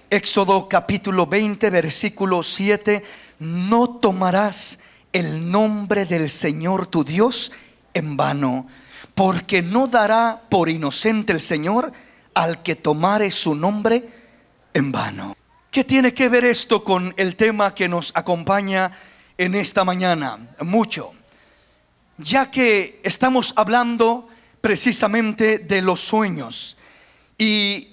Éxodo capítulo 20, versículo 7. No tomarás el nombre del Señor tu Dios en vano, porque no dará por inocente el Señor al que tomare su nombre en vano. ¿Qué tiene que ver esto con el tema que nos acompaña en esta mañana? Mucho, ya que estamos hablando precisamente de los sueños, y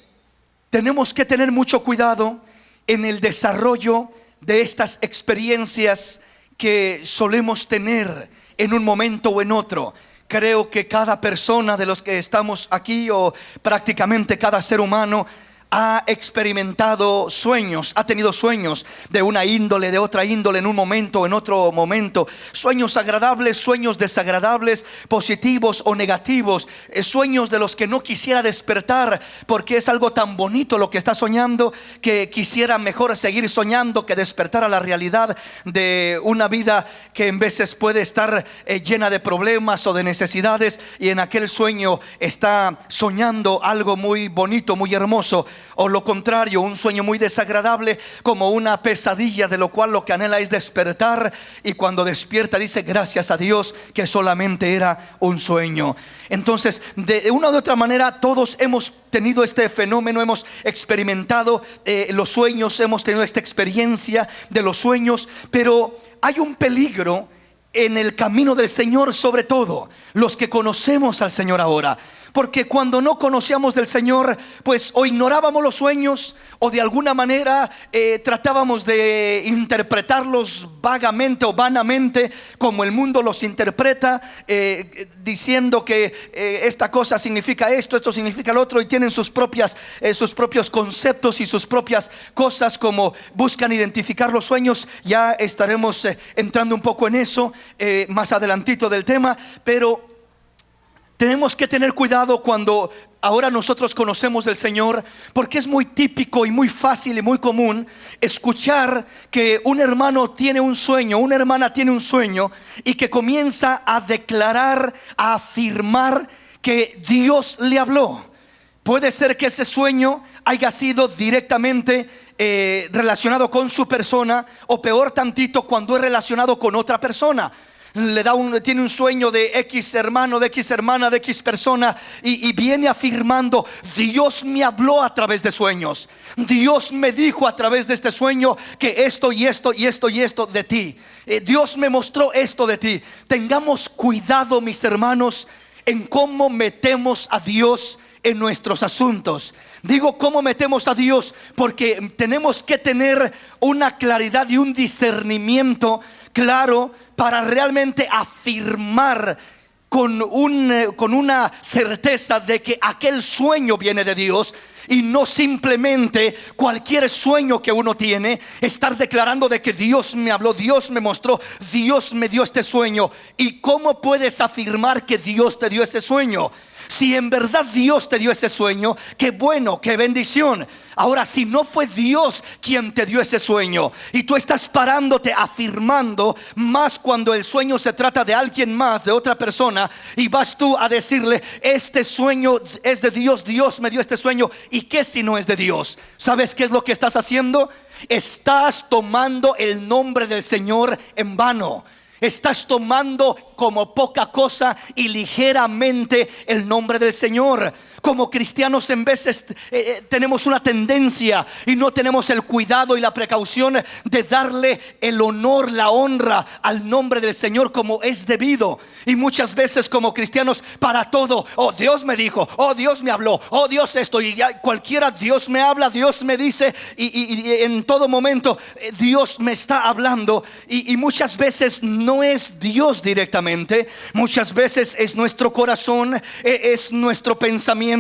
tenemos que tener mucho cuidado en el desarrollo de estas experiencias que solemos tener en un momento o en otro. Creo que cada persona de los que estamos aquí, o prácticamente cada ser humano, ha experimentado sueños, ha tenido sueños de una índole, de otra índole, en un momento o en otro momento. Sueños agradables, sueños desagradables, positivos o negativos, sueños de los que no quisiera despertar, porque es algo tan bonito lo que está soñando, que quisiera mejor seguir soñando que despertar a la realidad de una vida que en veces puede estar llena de problemas o de necesidades, y en aquel sueño está soñando algo muy bonito, muy hermoso. O lo contrario, un sueño muy desagradable, como una pesadilla, de lo cual lo que anhela es despertar, y cuando despierta dice gracias a Dios que solamente era un sueño. Entonces, de una u otra manera, todos hemos tenido este fenómeno, hemos experimentado los sueños, hemos tenido esta experiencia de los sueños. Pero hay un peligro en el camino del Señor, sobre todo los que conocemos al Señor ahora. Porque cuando no conocíamos del Señor, pues o ignorábamos los sueños, o de alguna manera tratábamos de interpretarlos vagamente o vanamente, como el mundo los interpreta, diciendo que esta cosa significa esto, esto significa lo otro, y tienen sus propios conceptos y sus propias cosas, como buscan identificar los sueños. Ya estaremos entrando un poco en eso más adelantito del tema, pero tenemos que tener cuidado cuando ahora nosotros conocemos del Señor, porque es muy típico y muy fácil y muy común escuchar que un hermano tiene un sueño, una hermana tiene un sueño, y que comienza a declarar, a afirmar que Dios le habló. Puede ser que ese sueño haya sido directamente relacionado con su persona, o peor tantito, cuando es relacionado con otra persona. Tiene un sueño de X hermano, de X hermana, de X persona, y viene afirmando: Dios me habló a través de sueños, Dios me dijo a través de este sueño que esto y esto y esto y esto de ti, Dios me mostró esto de ti. Tengamos cuidado, mis hermanos, en cómo metemos a Dios en nuestros asuntos. Digo cómo metemos a Dios, porque tenemos que tener una claridad y un discernimiento claro para realmente afirmar con una certeza de que aquel sueño viene de Dios, y no simplemente cualquier sueño que uno tiene, estar declarando de que Dios me habló, Dios me mostró, Dios me dio este sueño. ¿Y cómo puedes afirmar que Dios te dio ese sueño? Si en verdad Dios te dio ese sueño, qué bueno, qué bendición. Ahora, si no fue Dios quien te dio ese sueño, y tú estás parándote afirmando, más cuando el sueño se trata de alguien más, de otra persona, y vas tú a decirle: este sueño es de Dios, Dios me dio este sueño. ¿Y qué si no es de Dios? ¿Sabes qué es lo que estás haciendo? Estás tomando el nombre del Señor en vano. Estás tomando como poca cosa y ligeramente el nombre del Señor. Como cristianos, en veces tenemos una tendencia, y no tenemos el cuidado y la precaución de darle el honor, la honra al nombre del Señor como es debido. Y muchas veces como cristianos, para todo: oh, Dios me dijo, oh, Dios me habló, oh, Dios esto, y ya cualquiera, Dios me habla, Dios me dice, y en todo momento Dios me está hablando. Y muchas veces no es Dios directamente, muchas veces es nuestro corazón, es nuestro pensamiento,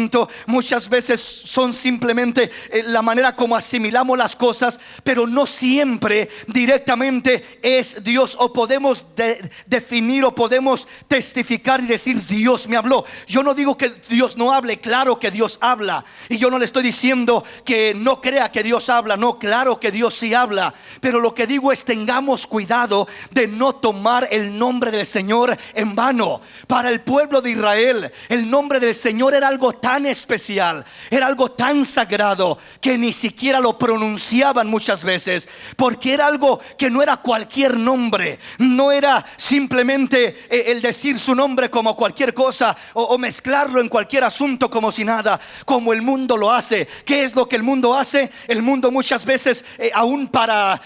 muchas veces son simplemente la manera como asimilamos las cosas, pero no siempre directamente es Dios. O podemos definir, o podemos testificar y decir: Dios me habló. Yo no digo que Dios no hable, claro que Dios habla, y yo no le estoy diciendo que no crea que Dios habla, no, claro que Dios sí habla. Pero lo que digo es: tengamos cuidado de no tomar el nombre del Señor Señor en vano. Para el pueblo de Israel, el nombre del Señor era algo tan especial, era algo tan sagrado, que ni siquiera lo pronunciaban muchas veces, porque era algo que no era cualquier nombre. No era simplemente el decir su nombre como cualquier cosa, o mezclarlo en cualquier asunto como si nada, como el mundo lo hace. ¿Qué es lo que el mundo hace? El mundo muchas veces, aún para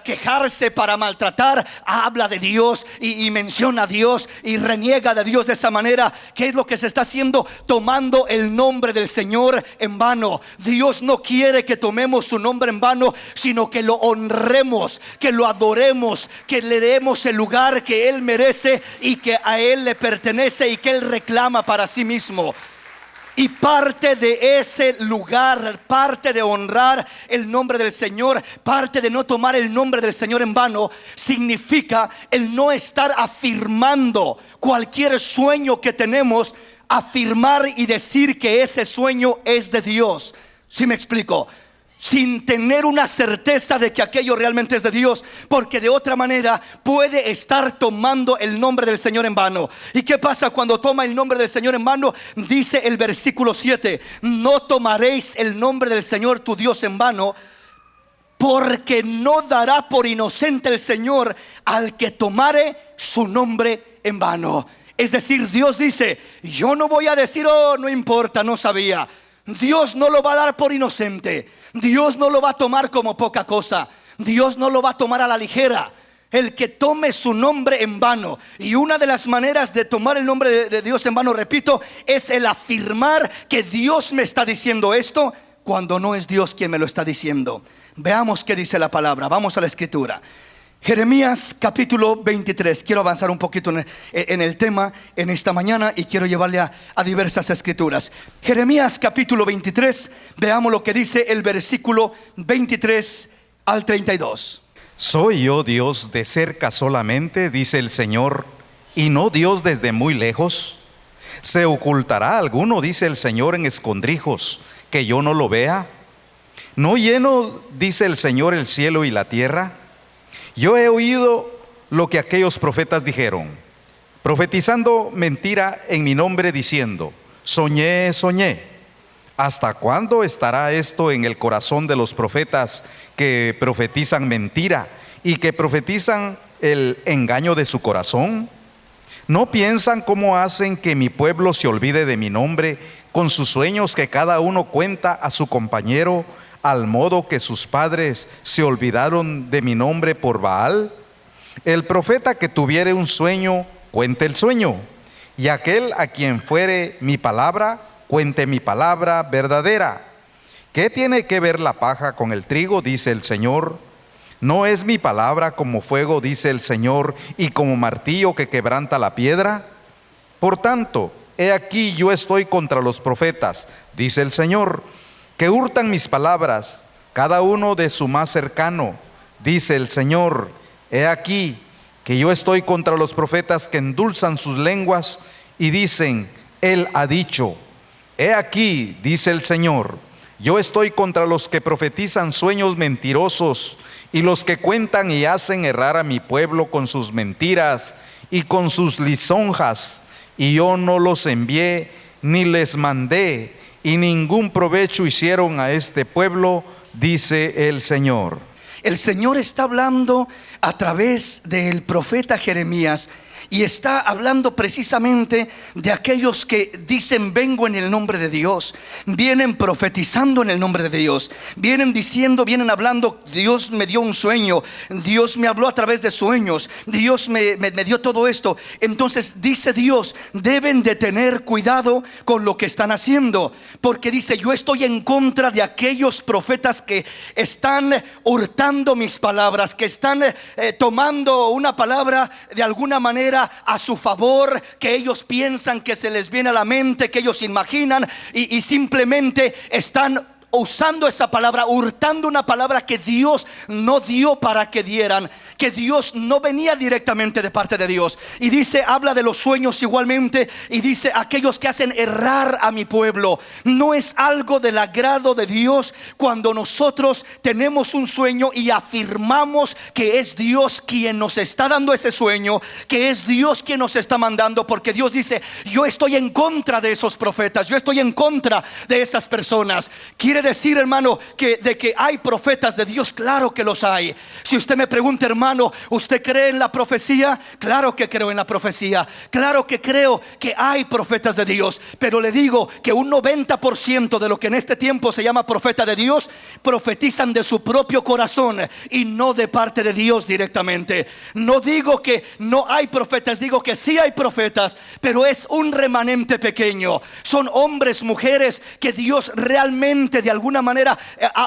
quejarse, para maltratar, habla de Dios y menciona a Dios y reniega de Dios de esa manera. ¿Qué es lo que se está haciendo? Tomando el nombre del Señor en vano. Dios no quiere que tomemos su nombre en vano, sino que lo honremos, que lo adoremos, que le demos el lugar que Él merece y que a Él le pertenece y que Él reclama para sí mismo. Y parte de ese lugar, parte de honrar el nombre del Señor, parte de no tomar el nombre del Señor en vano, significa el no estar afirmando cualquier sueño que tenemos, afirmar y decir que ese sueño es de Dios. ¿Sí me explico? Sin tener una certeza de que aquello realmente es de Dios, porque de otra manera puede estar tomando el nombre del Señor en vano. ¿Y qué pasa cuando toma el nombre del Señor en vano? Dice el versículo 7: no tomaréis el nombre del Señor tu Dios en vano, porque no dará por inocente el Señor al que tomare su nombre en vano. Es decir, Dios dice: yo no voy a decir, oh, no importa, no sabía. Dios no lo va a dar por inocente. Dios no lo va a tomar como poca cosa. Dios no lo va a tomar a la ligera. El que tome su nombre en vano. Y una de las maneras de tomar el nombre de Dios en vano, repito, es el afirmar que Dios me está diciendo esto, cuando no es Dios quien me lo está diciendo. Veamos qué dice la palabra. Vamos a la escritura. Jeremías capítulo 23. Quiero avanzar un poquito en el tema en esta mañana y quiero llevarle a diversas escrituras. Jeremías capítulo 23. Veamos lo que dice el versículo 23 al 32. ¿Soy yo Dios de cerca solamente, dice el Señor, y no Dios desde muy lejos? ¿Se ocultará alguno, dice el Señor, en escondrijos, que yo no lo vea? ¿No lleno, dice el Señor, el cielo y la tierra? Yo he oído lo que aquellos profetas dijeron, profetizando mentira en mi nombre, diciendo: soñé, soñé. ¿Hasta cuándo estará esto en el corazón de los profetas que profetizan mentira y que profetizan el engaño de su corazón? ¿No piensan cómo hacen que mi pueblo se olvide de mi nombre con sus sueños que cada uno cuenta a su compañero, al modo que sus padres se olvidaron de mi nombre por Baal? El profeta que tuviere un sueño, cuente el sueño, y aquel a quien fuere mi palabra, cuente mi palabra verdadera. ¿Qué tiene que ver la paja con el trigo?, dice el Señor. ¿No es mi palabra como fuego, dice el Señor, y como martillo que quebranta la piedra? Por tanto, he aquí yo estoy contra los profetas, dice el Señor, que hurtan mis palabras, cada uno de su más cercano, dice el Señor. He aquí que yo estoy contra los profetas que endulzan sus lenguas y dicen: Él ha dicho. He aquí, dice el Señor, yo estoy contra los que profetizan sueños mentirosos y los que cuentan y hacen errar a mi pueblo con sus mentiras y con sus lisonjas. Y yo no los envié ni les mandé, y ningún provecho hicieron a este pueblo, dice el Señor. El Señor está hablando a través del profeta Jeremías, y está hablando precisamente de aquellos que dicen: vengo en el nombre de Dios. Vienen profetizando en el nombre de Dios. Vienen diciendo, vienen hablando: Dios me dio un sueño, Dios me habló a través de sueños, Dios me dio todo esto. Entonces dice Dios: deben de tener cuidado con lo que están haciendo, porque dice: yo estoy en contra de aquellos profetas que están hurtando mis palabras, que están tomando una palabra de alguna manera a su favor, que ellos piensan, que se les viene a la mente, que ellos imaginan, y simplemente están usando esa palabra, hurtando una palabra que Dios no dio para que dieran, que Dios no venía directamente de parte de Dios. Y dice, habla de los sueños igualmente, y dice, aquellos que hacen errar a mi pueblo. No es algo del agrado de Dios cuando nosotros tenemos un sueño y afirmamos que es Dios quien nos está dando ese sueño, que es Dios quien nos está mandando, porque Dios dice, yo estoy en contra de esos profetas, yo estoy en contra de esas personas. Quiere decir, hermano, que de que hay profetas de Dios, claro que los hay. Si usted me pregunta, hermano, ¿usted cree en la profecía? Claro que creo en la profecía, claro que creo que hay profetas de Dios, pero le digo que un 90% de lo que en este tiempo se llama profeta de Dios profetizan de su propio corazón y no de parte de Dios directamente. No digo que no hay profetas, digo que sí hay profetas, pero es un remanente pequeño. Son hombres, mujeres que Dios realmente de alguna manera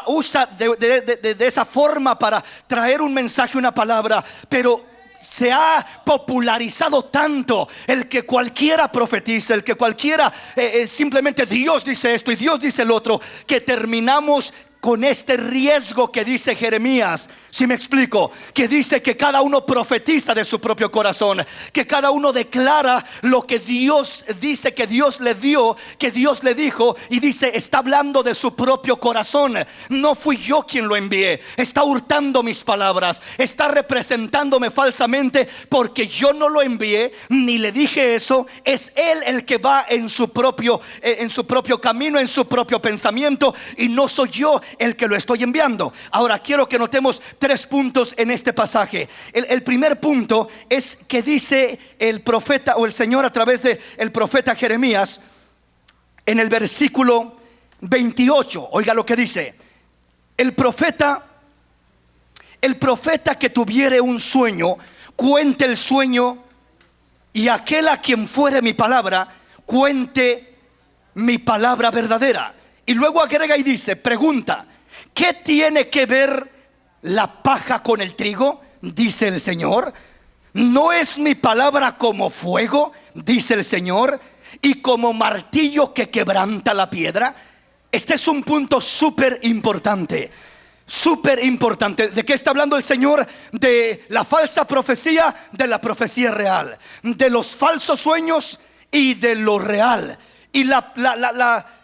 usa de esa forma para traer un mensaje, una palabra, pero se ha popularizado tanto el que cualquiera profetice, el que cualquiera simplemente Dios dice esto y Dios dice el otro, que terminamos con este riesgo que dice Jeremías. Si me explico, que dice que cada uno profetiza de su propio corazón, que cada uno declara lo que Dios dice que Dios le dio, que Dios le dijo, y dice, está hablando de su propio corazón. No fui yo quien lo envié, está hurtando mis palabras, está representándome falsamente, porque yo no lo envié ni le dije eso. Es él el que va en su propio camino, en su propio pensamiento, y no soy yo el que lo estoy enviando. Ahora quiero que notemos 3 puntos en este pasaje. El primer punto es que dice el profeta o el Señor a través de el profeta Jeremías en el versículo 28. Oiga lo que dice: el profeta que tuviere un sueño, cuente el sueño, y aquel a quien fuere mi palabra, cuente mi palabra verdadera. Y luego agrega y dice, pregunta, ¿qué tiene que ver la paja con el trigo? Dice el Señor. ¿No es mi palabra como fuego? Dice el Señor, y como martillo que quebranta la piedra. Este es un punto súper importante. Súper importante. ¿De qué está hablando el Señor? De la falsa profecía, de la profecía real, de los falsos sueños y de lo real. Y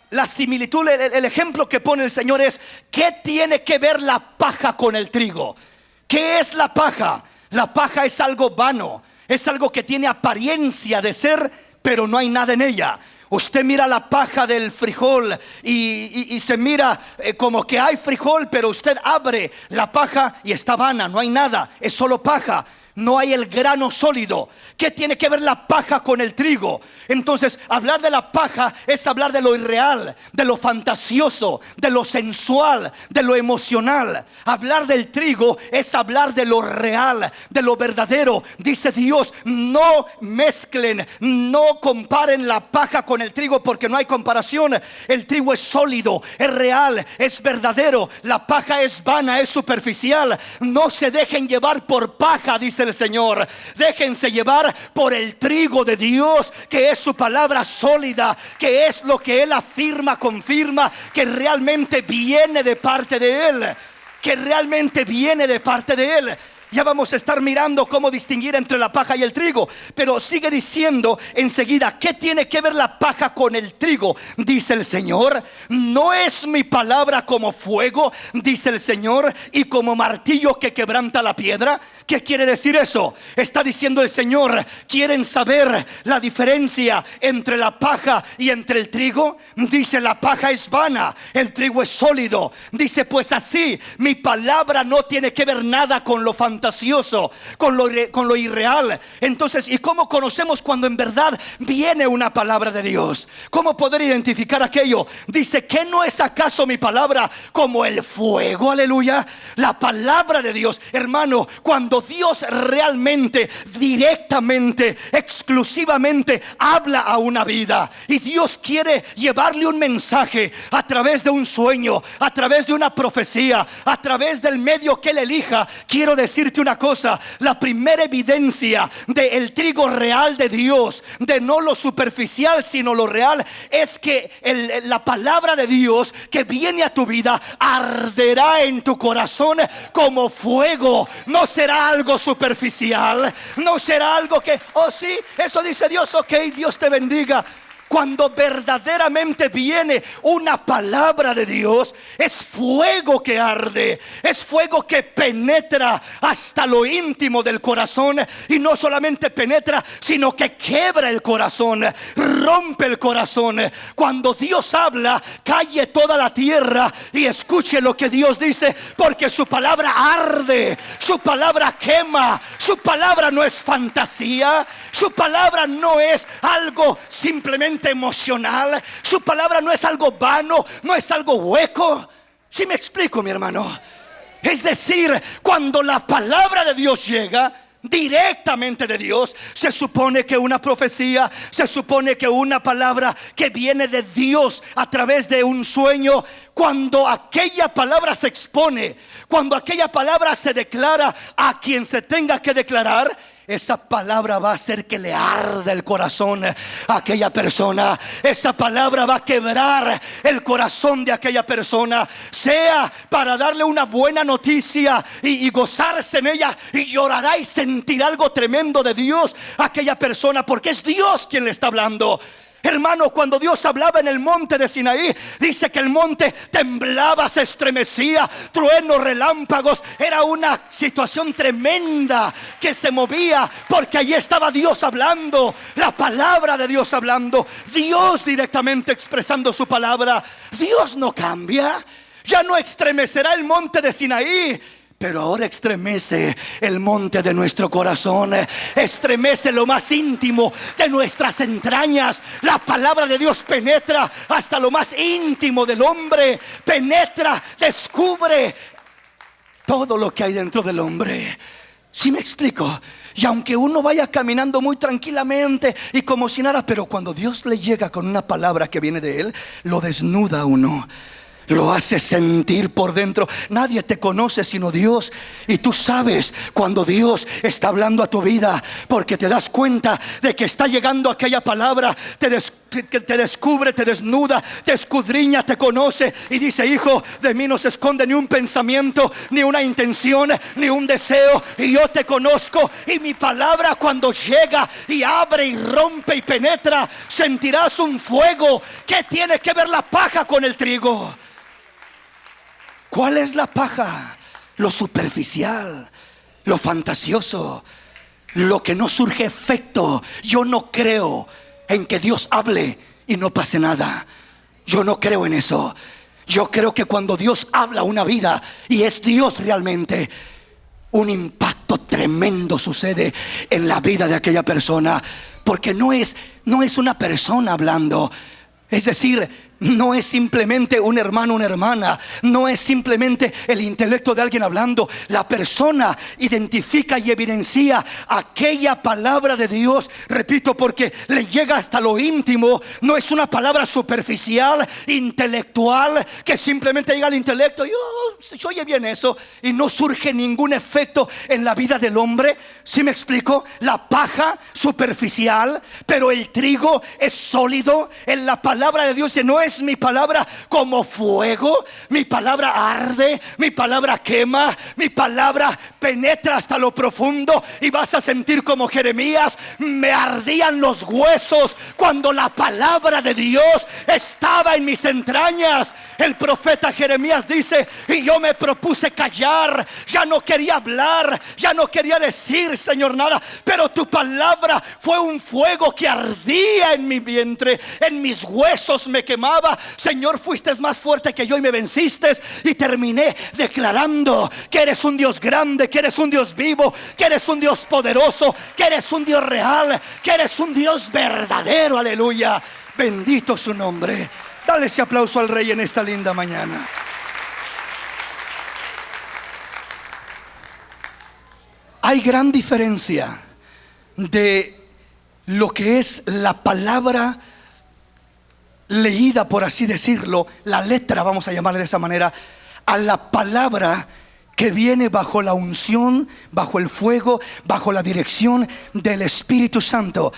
la similitud, el ejemplo que pone el Señor es: ¿qué tiene que ver la paja con el trigo? ¿Qué es la paja? La paja es algo vano, es algo que tiene apariencia de ser, pero no hay nada en ella. Usted mira la paja del frijol y se mira como que hay frijol, pero usted abre la paja y está vana, no hay nada, es solo paja. No hay el grano sólido. ¿Qué tiene que ver la paja con el trigo? Entonces, hablar de la paja es hablar de lo irreal, de lo fantasioso, de lo sensual, de lo emocional. Hablar del trigo es hablar de lo real, de lo verdadero. Dice Dios, no mezclen, no comparen la paja con el trigo, porque no hay comparación. El trigo es sólido, es real, es verdadero. La paja es vana, es superficial. No se dejen llevar por paja, dice el Señor. Déjense llevar por el trigo de Dios, que es su palabra sólida, que es lo que Él afirma, confirma, que realmente viene de parte de Él, que realmente viene de parte de Él. Ya vamos a estar mirando cómo distinguir entre la paja y el trigo, pero sigue diciendo enseguida, ¿qué tiene que ver la paja con el trigo? Dice el Señor, ¿no es mi palabra como fuego? Dice el Señor, y como martillo que quebranta la piedra. ¿Qué quiere decir eso? Está diciendo el Señor, ¿quieren saber la diferencia entre la paja y entre el trigo? Dice, la paja es vana, el trigo es sólido. Dice, pues así, mi palabra no tiene que ver nada con lo fantasioso, con lo irreal. Entonces, ¿y cómo conocemos cuando en verdad viene una palabra de Dios? ¿Cómo poder identificar aquello? Dice, ¿qué no es acaso mi palabra como el fuego? Aleluya. La palabra de Dios, hermano, cuando Dios realmente, directamente, exclusivamente habla a una vida, y Dios quiere llevarle un mensaje a través de un sueño, a través de una profecía, a través del medio que Él elija. Quiero decir, decirte una cosa: la primera evidencia del trigo real de Dios, de no lo superficial sino lo real, es que la palabra de Dios que viene a tu vida arderá en tu corazón como fuego. No será algo superficial, no será algo que, oh sí, eso dice Dios, ok, Dios te bendiga. Cuando verdaderamente viene una palabra de Dios, es fuego que arde, es fuego que penetra hasta lo íntimo del corazón. Y no solamente penetra, sino que quiebra el corazón, rompe el corazón. Cuando Dios habla, calle toda la tierra y escuche lo que Dios dice, porque su palabra arde, su palabra quema, su palabra no es fantasía, su palabra no es algo simplemente emocional, su palabra no es algo vano, no es algo hueco. ¿Sí me explico, mi hermano? Es decir, cuando la palabra de Dios llega directamente de Dios, se supone que una profecía, se supone que una palabra que viene de Dios a través de un sueño, cuando aquella palabra se expone, cuando aquella palabra se declara a quien se tenga que declarar, esa palabra va a hacer que le arda el corazón a aquella persona. Esa palabra va a quebrar el corazón de aquella persona, sea para darle una buena noticia y gozarse en ella, y llorará y sentirá algo tremendo de Dios a aquella persona, porque es Dios quien le está hablando. Hermano, cuando Dios hablaba en el monte de Sinaí, dice que el monte temblaba, se estremecía, truenos, relámpagos. Era una situación tremenda que se movía, porque allí estaba Dios hablando, la palabra de Dios hablando, Dios directamente expresando su palabra. Dios no cambia. Ya no estremecerá el monte de Sinaí, pero ahora estremece el monte de nuestro corazón, estremece lo más íntimo de nuestras entrañas. La palabra de Dios penetra hasta lo más íntimo del hombre, penetra, descubre todo lo que hay dentro del hombre. ¿Sí me explico? Y aunque uno vaya caminando muy tranquilamente y como si nada, pero cuando Dios le llega con una palabra que viene de Él, lo desnuda a uno, lo hace sentir por dentro. Nadie te conoce sino Dios, y tú sabes cuando Dios está hablando a tu vida, porque te das cuenta de que está llegando aquella palabra. Te descubre, te desnuda, te escudriña, te conoce y dice: hijo, de mí no se esconde ni un pensamiento, ni una intención, ni un deseo, y yo te conozco. Y mi palabra, cuando llega y abre y rompe y penetra, sentirás un fuego. ¿Qué tiene que ver la paja con el trigo? ¿Cuál es la paja? Lo superficial, lo fantasioso, lo que no surge efecto. Yo no creo en que Dios hable y no pase nada. Yo no creo en eso. Yo creo que cuando Dios habla una vida y es Dios realmente, un impacto tremendo sucede en la vida de aquella persona, porque no es una persona hablando. Es decir, no es simplemente un hermano, una hermana, no es simplemente el intelecto de alguien hablando. La persona identifica y evidencia aquella palabra de Dios, repito, porque le llega hasta lo íntimo. No es una palabra superficial, intelectual, que simplemente llega al intelecto y se oye bien eso, y no surge ningún efecto en la vida del hombre. ¿Sí me explico? La paja superficial, pero el trigo es sólido. En la palabra de Dios no es mi palabra como fuego, mi palabra arde, mi palabra quema, mi palabra penetra hasta lo profundo, y vas a sentir como Jeremías: me ardían los huesos cuando la palabra de Dios estaba en mis entrañas. El profeta Jeremías dice: y yo me propuse callar, ya no quería hablar, ya no quería decir, Señor, nada, pero tu palabra fue un fuego que ardía en mi vientre, en mis huesos me quemaba. Señor, fuiste más fuerte que yo y me venciste. Y terminé declarando que eres un Dios grande, que eres un Dios vivo, que eres un Dios poderoso, que eres un Dios real, que eres un Dios verdadero. Aleluya, bendito su nombre. Dale ese aplauso al Rey en esta linda mañana. Hay gran diferencia de lo que es la palabra leída, por así decirlo, la letra, vamos a llamarle de esa manera, a la palabra que viene bajo la unción, bajo el fuego, bajo la dirección del Espíritu Santo.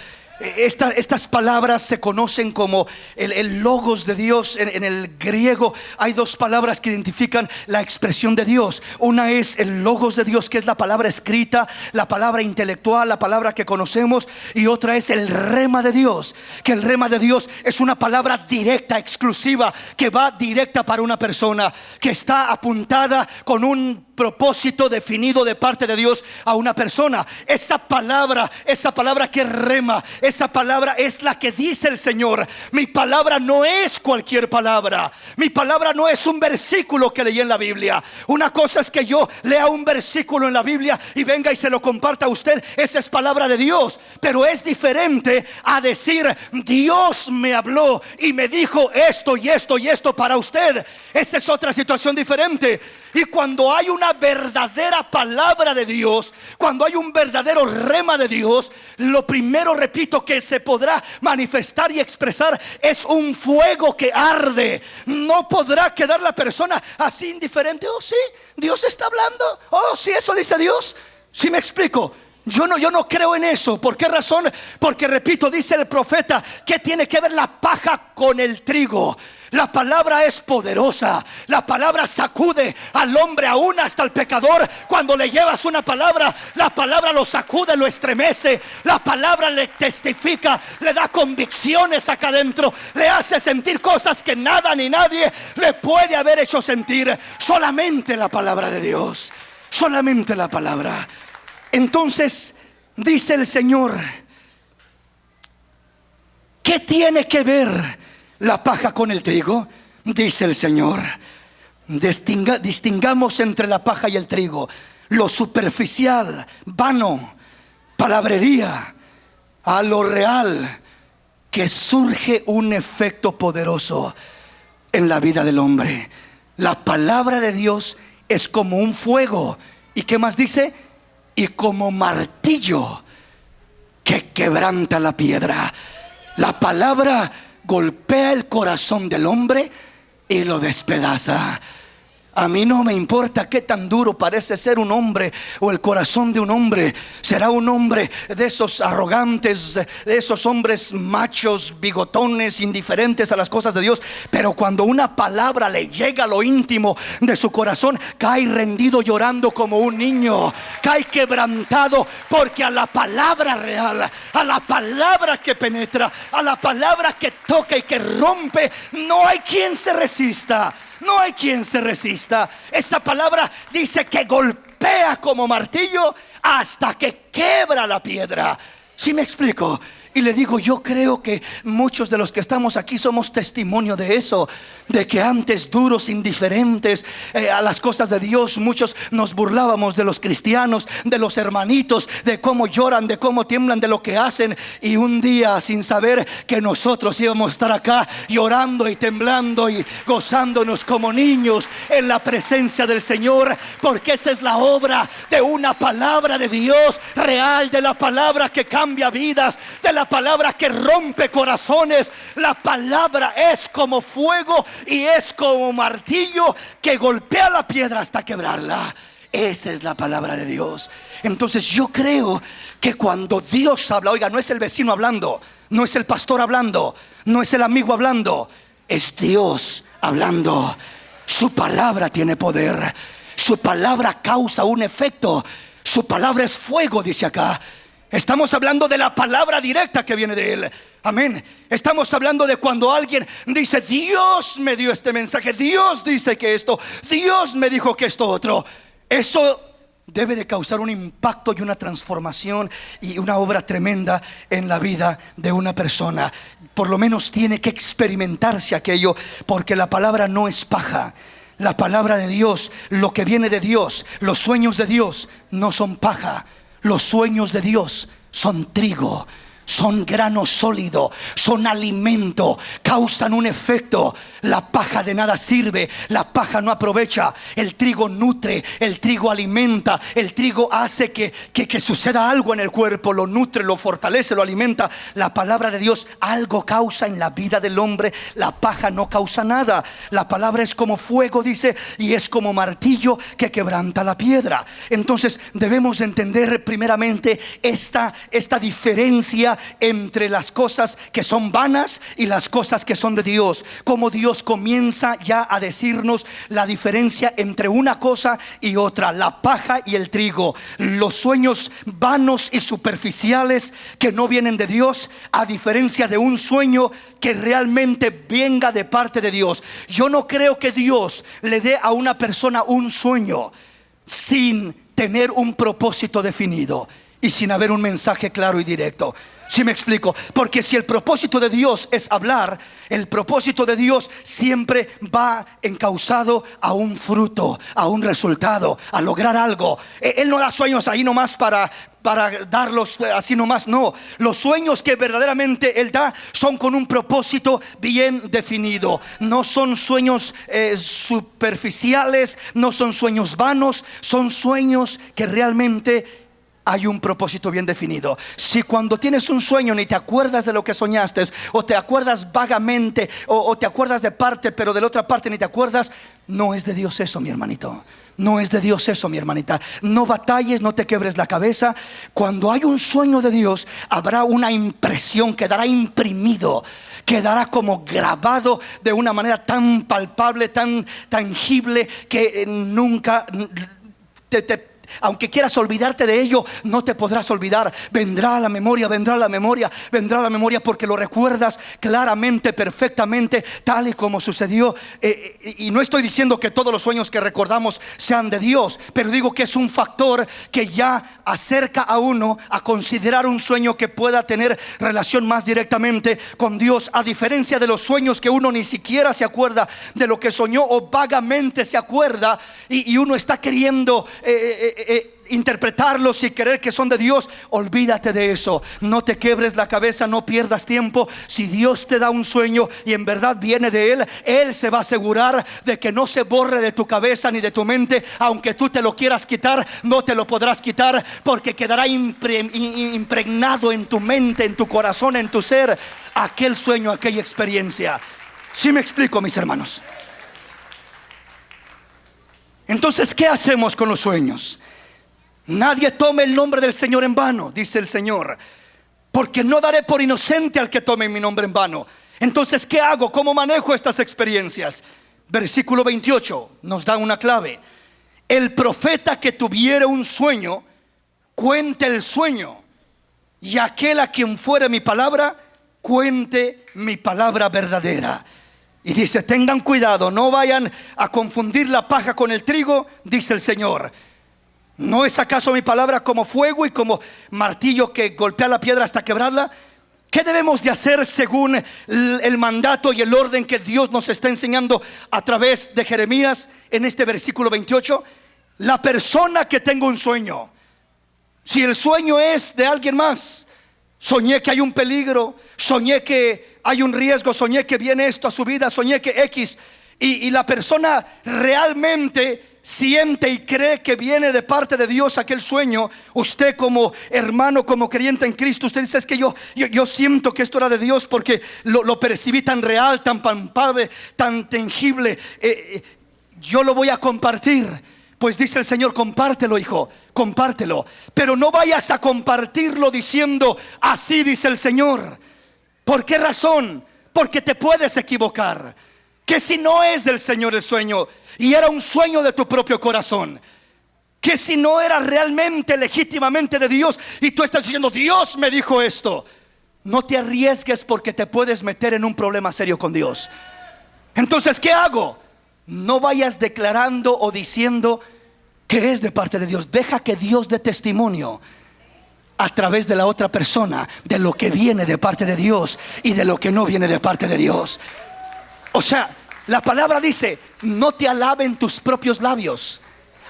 Estas palabras se conocen como el logos de Dios. En el griego hay dos palabras que identifican la expresión de Dios. Una es el logos de Dios, que es la palabra escrita, la palabra intelectual, la palabra que conocemos. Y otra es el rema de Dios, que el rema de Dios es una palabra directa, exclusiva, que va directa para una persona, que está apuntada con un propósito definido de parte de Dios a una persona. Esa palabra que rema, esa palabra es la que dice el Señor. Mi palabra no es cualquier palabra. Mi palabra no es un versículo que leí en la Biblia. Una cosa es que yo lea un versículo en la Biblia y venga y se lo comparta a usted. Esa es palabra de Dios. Pero es diferente a decir: Dios me habló y me dijo esto y esto y esto para usted. Esa es otra situación diferente. Y cuando hay una verdadera palabra de Dios, cuando hay un verdadero rema de Dios, lo primero, repito, que se podrá manifestar y expresar es un fuego que arde. No podrá quedar la persona así indiferente. Oh, sí, Dios está hablando. Oh, sí, eso dice Dios. ¿Sí me explico? Yo no creo en eso. ¿Por qué razón? Porque, repito, dice el profeta, ¿qué tiene que ver la paja con el trigo? La palabra es poderosa. La palabra sacude al hombre, aún hasta el pecador. Cuando le llevas una palabra, la palabra lo sacude, lo estremece. La palabra le testifica, le da convicciones acá adentro, le hace sentir cosas que nada ni nadie le puede haber hecho sentir. Solamente la palabra de Dios, solamente la palabra. Entonces dice el Señor, ¿qué tiene que ver la paja con el trigo? Dice el Señor, distingamos entre la paja y el trigo. Lo superficial, vano, palabrería, a lo real, que surge un efecto poderoso en la vida del hombre. La palabra de Dios es como un fuego. ¿Y qué más dice? Y como martillo que quebranta la piedra. La palabra golpea el corazón del hombre y lo despedaza. A mí no me importa qué tan duro parece ser un hombre o el corazón de un hombre. Será un hombre de esos arrogantes, de esos hombres machos, bigotones, indiferentes a las cosas de Dios. Pero cuando una palabra le llega a lo íntimo de su corazón, cae rendido llorando como un niño. Cae quebrantado, porque a la palabra real, a la palabra que penetra, a la palabra que toca y que rompe, no hay quien se resista. No hay quien se resista. Esa palabra dice que golpea como martillo hasta que quebra la piedra. ¿Sí me explico? Y le digo, yo creo que muchos de los que estamos aquí somos testimonio de eso, de que antes duros, indiferentes a las cosas de Dios, muchos nos burlábamos de los cristianos, de los hermanitos, de cómo lloran, de cómo tiemblan, de lo que hacen. Y un día, sin saber que nosotros íbamos a estar acá llorando y temblando y gozándonos como niños en la presencia del Señor, porque esa es la obra de una palabra de Dios real, de la palabra que cambia vidas, de la palabra que rompe corazones. La palabra es como fuego y es como martillo que golpea la piedra hasta quebrarla. Esa es la palabra de Dios. Entonces yo creo que cuando Dios habla, oiga, no es el vecino hablando, no es el pastor hablando, no es el amigo hablando, es Dios hablando. Su palabra tiene poder, su palabra causa un efecto, su palabra es fuego, dice acá. Estamos hablando de la palabra directa que viene de Él. Amén. Estamos hablando de cuando alguien dice, Dios me dio este mensaje, Dios dice que esto, Dios me dijo que esto otro. Eso debe de causar un impacto y una transformación y una obra tremenda en la vida de una persona. Por lo menos tiene que experimentarse aquello, porque la palabra no es paja. La palabra de Dios, lo que viene de Dios, los sueños de Dios no son paja. Los sueños de Dios son trigo, son grano sólido, son alimento, causan un efecto. La paja de nada sirve, la paja no aprovecha. El trigo nutre, el trigo alimenta, el trigo hace que suceda algo en el cuerpo, lo nutre, lo fortalece, lo alimenta. La palabra de Dios algo causa en la vida del hombre, la paja no causa nada. La palabra es como fuego, dice, y es como martillo que quebranta la piedra. Entonces debemos entender primeramente esta diferencia entre las cosas que son vanas y las cosas que son de Dios. Como Dios comienza ya a decirnos la diferencia entre una cosa y otra, la paja y el trigo, los sueños vanos y superficiales que no vienen de Dios, a diferencia de un sueño que realmente venga de parte de Dios. Yo no creo que Dios le dé a una persona un sueño sin tener un propósito definido y sin haber un mensaje claro y directo. ¿Sí me explico? Porque si el propósito de Dios es hablar, el propósito de Dios siempre va encauzado a un fruto, a un resultado, a lograr algo. Él no da sueños ahí nomás para darlos así nomás, no. Los sueños que verdaderamente Él da son con un propósito bien definido. No son sueños superficiales, no son sueños vanos, son sueños que realmente hay un propósito bien definido. Si cuando tienes un sueño ni te acuerdas de lo que soñaste, o te acuerdas vagamente, o te acuerdas de parte pero de la otra parte ni te acuerdas, no es de Dios eso, mi hermanito. No es de Dios eso, mi hermanita. No batalles, no te quebres la cabeza. Cuando hay un sueño de Dios, habrá una impresión, quedará imprimido, quedará como grabado de una manera tan palpable, tan tangible, que nunca aunque quieras olvidarte de ello, no te podrás olvidar. Vendrá a la memoria, vendrá a la memoria, vendrá a la memoria, porque lo recuerdas claramente, perfectamente, tal y como sucedió. Y no estoy diciendo que todos los sueños que recordamos sean de Dios, pero digo que es un factor que ya acerca a uno a considerar un sueño que pueda tener relación más directamente con Dios, a diferencia de los sueños que uno ni siquiera se acuerda de lo que soñó, o vagamente se acuerda y uno está queriendo interpretarlos y creer que son de Dios. Olvídate de eso, no te quebres la cabeza, no pierdas tiempo. Si Dios te da un sueño y en verdad viene de Él, Él se va a asegurar de que no se borre de tu cabeza ni de tu mente. Aunque tú te lo quieras quitar, no te lo podrás quitar, porque quedará impregnado en tu mente, en tu corazón, en tu ser, aquel sueño, aquella experiencia. ¿Sí me explico, mis hermanos? Entonces, ¿qué hacemos con los sueños? Nadie tome el nombre del Señor en vano, dice el Señor, porque no daré por inocente al que tome mi nombre en vano. Entonces, ¿qué hago? ¿Cómo manejo estas experiencias? Versículo 28 nos da una clave. El profeta que tuviere un sueño, cuente el sueño, y aquel a quien fuere mi palabra, cuente mi palabra verdadera. Y dice, tengan cuidado, no vayan a confundir la paja con el trigo, dice el Señor. ¿No es acaso mi palabra como fuego y como martillo que golpea la piedra hasta quebrarla? ¿Qué debemos de hacer según el mandato y el orden que Dios nos está enseñando a través de Jeremías en este versículo 28? La persona que tenga un sueño, si el sueño es de alguien más, soñé que hay un peligro, soñé que hay un riesgo, soñé que viene esto a su vida, soñé que X, y la persona realmente siente y cree que viene de parte de Dios aquel sueño. Usted como hermano, como creyente en Cristo, usted dice, es que yo siento que esto era de Dios, porque lo percibí tan real, tan palpable, tan tangible. Yo lo voy a compartir. Pues dice el Señor, compártelo, hijo, compártelo. Pero no vayas a compartirlo diciendo, así dice el Señor. ¿Por qué razón? Porque te puedes equivocar. Que si no es del Señor el sueño y era un sueño de tu propio corazón, que si no era realmente, legítimamente de Dios, y tú estás diciendo, Dios me dijo esto, no te arriesgues, porque te puedes meter en un problema serio con Dios. Entonces, ¿qué hago? No vayas declarando o diciendo que es de parte de Dios. Deja que Dios dé testimonio a través de la otra persona de lo que viene de parte de Dios y de lo que no viene de parte de Dios. O sea, la palabra dice, no te alaben tus propios labios,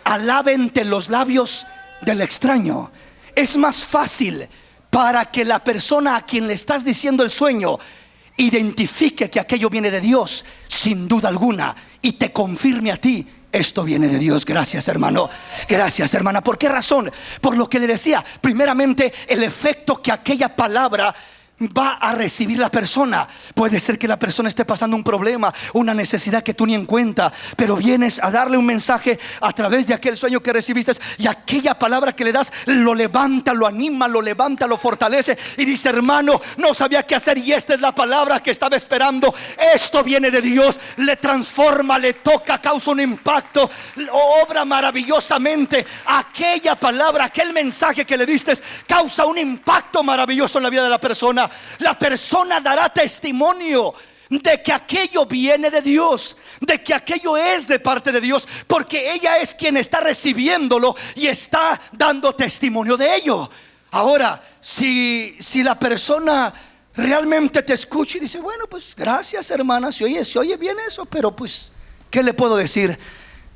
alábente los labios del extraño. Es más fácil para que la persona a quien le estás diciendo el sueño identifique que aquello viene de Dios, sin duda alguna, y te confirme a ti: esto viene de Dios. Gracias, hermano. Gracias, hermana. ¿Por qué razón? Por lo que le decía. Primeramente, el efecto que aquella palabra va a recibir la persona. Puede ser que la persona esté pasando un problema, una necesidad que tú ni en cuenta, pero vienes a darle un mensaje a través de aquel sueño que recibiste, y aquella palabra que le das lo levanta, lo anima, lo levanta, lo fortalece, y dice: hermano, no sabía qué hacer, y esta es la palabra que estaba esperando. Esto viene de Dios. Le transforma, le toca, causa un impacto, obra maravillosamente. Aquella palabra, aquel mensaje que le diste, causa un impacto maravilloso en la vida de la persona. La persona dará testimonio de que aquello viene de Dios, de que aquello es de parte de Dios, porque ella es quien está recibiéndolo y está dando testimonio de ello. Ahora, si la persona realmente te escucha y dice: bueno, pues gracias, hermana, se oye bien eso, pero pues, ¿qué le puedo decir?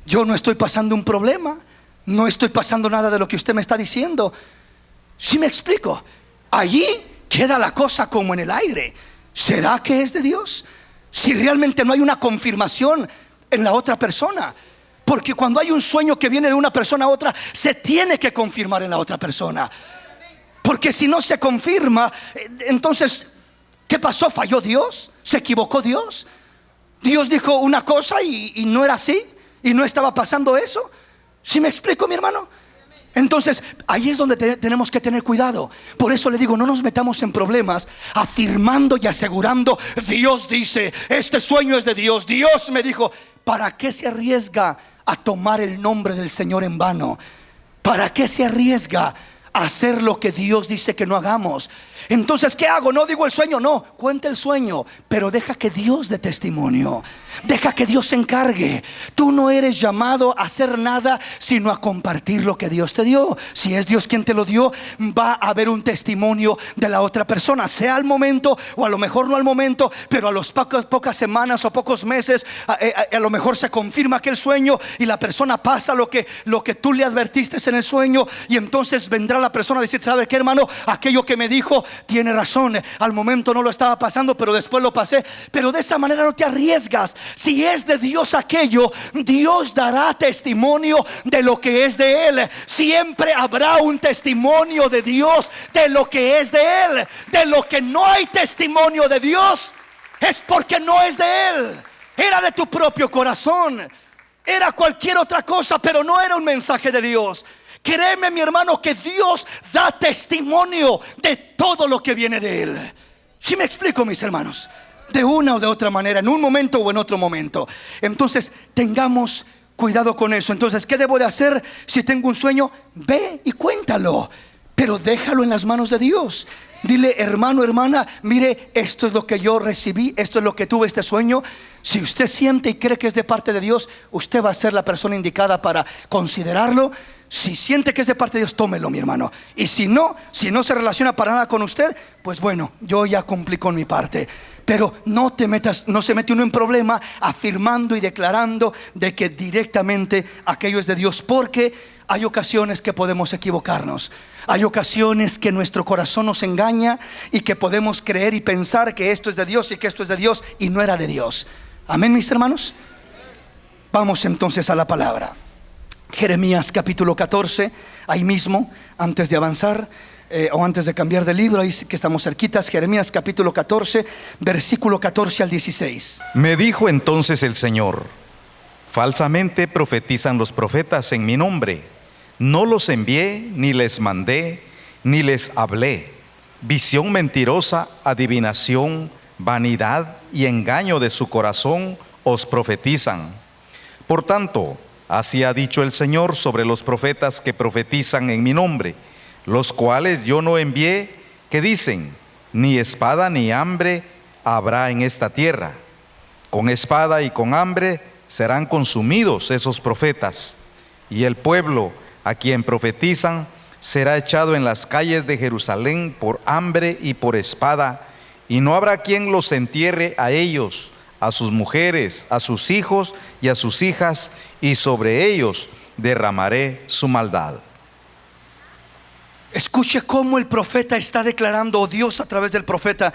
Yo no estoy pasando un problema, no estoy pasando nada de lo que usted me está diciendo. ¿Sí me explico? Allí queda la cosa como en el aire. ¿Será que es de Dios? Si realmente no hay una confirmación en la otra persona. Porque cuando hay un sueño que viene de una persona a otra, se tiene que confirmar en la otra persona. Porque si no se confirma, entonces, ¿qué pasó? ¿Falló Dios? ¿Se equivocó Dios? Dios dijo una cosa y no era así, y no estaba pasando eso. ¿Sí me explico, mi hermano? Entonces, ahí es donde tenemos que tener cuidado. Por eso le digo, no nos metamos en problemas afirmando y asegurando: Dios dice, este sueño es de Dios, Dios me dijo. ¿Para qué se arriesga a tomar el nombre del Señor en vano? ¿Para qué se arriesga a hacer lo que Dios dice que no hagamos? Entonces, ¿qué hago? No digo el sueño, no, cuenta el sueño, pero deja que Dios dé testimonio. Deja que Dios se encargue. Tú no eres llamado a hacer nada, sino a compartir lo que Dios te dio. Si es Dios quien te lo dio, va a haber un testimonio de la otra persona, sea al momento o a lo mejor no al momento, pero a las pocas semanas o pocos meses, a lo mejor se confirma aquel sueño y la persona pasa lo que tú le advertiste en el sueño, y entonces vendrá la persona a decir: ¿sabe qué, hermano? Aquello que me dijo tiene razón, al momento no lo estaba pasando, pero después lo pasé. Pero de esa manera no te arriesgas. Si es de Dios aquello, Dios dará testimonio de lo que es de Él. Siempre habrá un testimonio de Dios de lo que es de Él. De lo que no hay testimonio de Dios, es porque no es de Él. Era de tu propio corazón, era cualquier otra cosa, pero no era un mensaje de Dios. Créeme, mi hermano, que Dios da testimonio de todo lo que viene de Él. ¿Sí me explico, mis hermanos? De una o de otra manera, en un momento o en otro momento. Entonces, tengamos cuidado con eso. Entonces, ¿qué debo de hacer si tengo un sueño? Ve y cuéntalo, pero déjalo en las manos de Dios. Dile: hermano, hermana, mire, esto es lo que yo recibí, esto es lo que tuve, este sueño. Si usted siente y cree que es de parte de Dios, usted va a ser la persona indicada para considerarlo. Si siente que es de parte de Dios, tómelo, mi hermano. Y si no se relaciona para nada con usted, pues bueno, yo ya cumplí con mi parte. Pero no se mete uno en problema afirmando y declarando de que directamente aquello es de Dios, porque hay ocasiones que podemos equivocarnos. Hay ocasiones que nuestro corazón nos engaña y que podemos creer y pensar que esto es de Dios y que esto es de Dios y no era de Dios. Amén, mis hermanos. Vamos entonces a la palabra. Jeremías capítulo 14, ahí mismo, antes de avanzar o antes de cambiar de libro, ahí que estamos cerquitas. Jeremías capítulo 14, versículo 14 al 16. Me dijo entonces el Señor: falsamente profetizan los profetas en mi nombre. No los envié, ni les mandé, ni les hablé. Visión mentirosa, adivinación, vanidad y engaño de su corazón os profetizan. Por tanto, así ha dicho el Señor sobre los profetas que profetizan en mi nombre, los cuales yo no envié, que dicen: ni espada ni hambre habrá en esta tierra. Con espada y con hambre serán consumidos esos profetas, y el pueblo a quien profetizan será echado en las calles de Jerusalén por hambre y por espada, y no habrá quien los entierre a ellos, a sus mujeres, a sus hijos y a sus hijas, y sobre ellos derramaré su maldad. Escuche cómo el profeta está declarando, o Dios a través del profeta,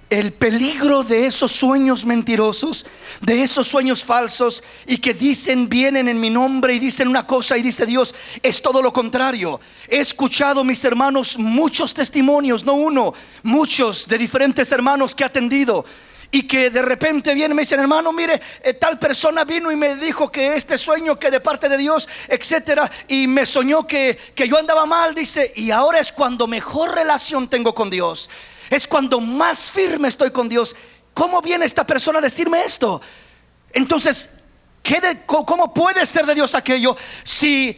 el peligro de esos sueños mentirosos, de esos sueños falsos, y que dicen, vienen en mi nombre y dicen una cosa y dice Dios, es todo lo contrario. He escuchado, mis hermanos, muchos testimonios, no uno, muchos de diferentes hermanos que he atendido, y que de repente vienen y me dicen, hermano, mire, tal persona vino y me dijo que este sueño que de parte de Dios, etcétera, y me soñó que yo andaba mal, dice, y ahora es cuando mejor relación tengo con Dios, es cuando más firme estoy con Dios. ¿Cómo viene esta persona a decirme esto? Entonces, ¿cómo puede ser de Dios aquello? Si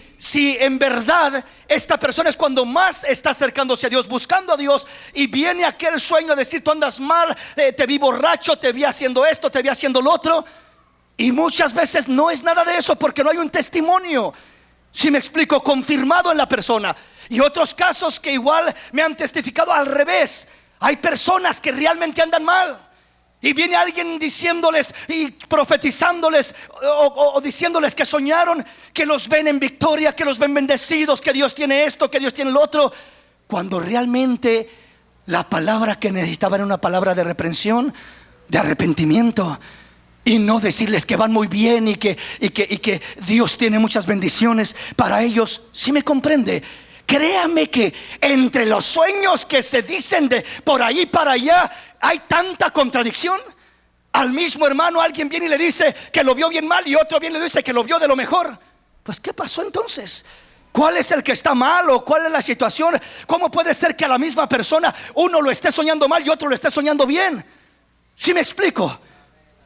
en verdad esta persona es cuando más está acercándose a Dios, buscando a Dios, y viene aquel sueño a decir, tú andas mal, te vi borracho, te vi haciendo esto, te vi haciendo lo otro. Y muchas veces no es nada de eso, porque no hay un testimonio, si me explico, confirmado en la persona. Y otros casos que igual me han testificado al revés. Hay personas que realmente andan mal, y viene alguien diciéndoles y profetizándoles o diciéndoles que soñaron, que los ven en victoria, que los ven bendecidos, que Dios tiene esto, que Dios tiene lo otro, cuando realmente la palabra que necesitaban era una palabra de reprensión, de arrepentimiento, y no decirles que van muy bien y que Dios tiene muchas bendiciones para ellos. ¿Sí me comprende? Créame que entre los sueños que se dicen de por ahí para allá hay tanta contradicción. Al mismo hermano alguien viene y le dice que lo vio bien mal, y otro viene y le dice que lo vio de lo mejor. Pues ¿qué pasó entonces? ¿Cuál es el que está mal o cuál es la situación? ¿Cómo puede ser que a la misma persona uno lo esté soñando mal y otro lo esté soñando bien? ¿Sí me explico?